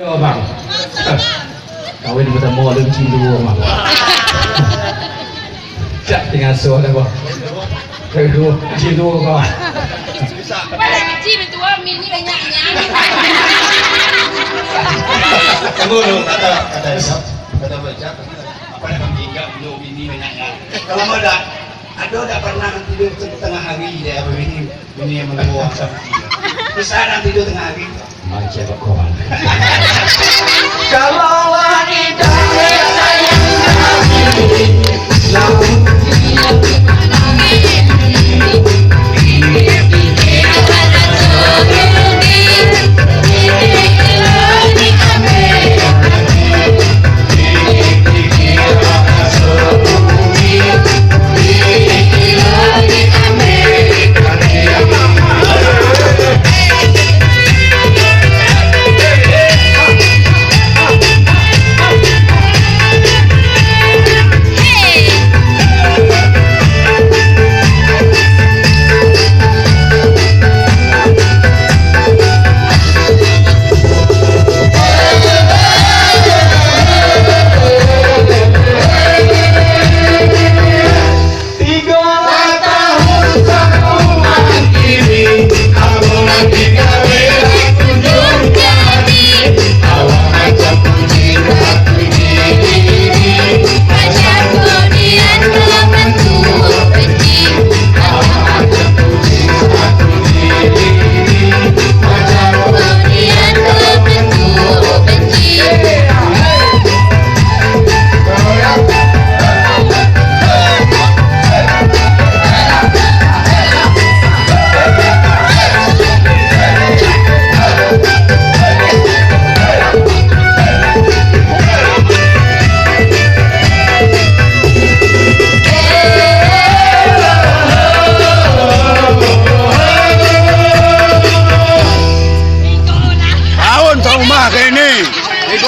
Bang, kawin pertama ada macam dua bang. Cak tinggal suara bang. Kedua, macam dua kawan. Pada kecil betul mini banyaknya. Kamu kata baca apa yang tinggal dulu bini banyaknya. Kalau mau dah pernah tidur tengah hari dia bini yang menunggu sama dia. Bisa tidur tengah hari. Macam apa kawan? Kalau wanita sayang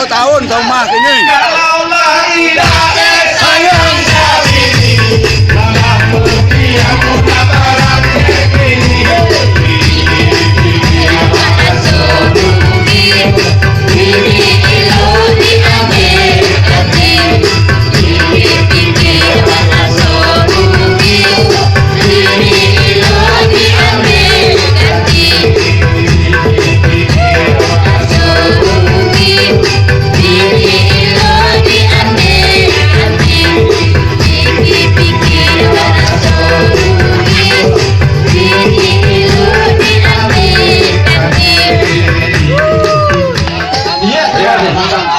tahun rumah ini. Kalaulah tidak sayang kali malah pergi aku tak barang ini. Ya,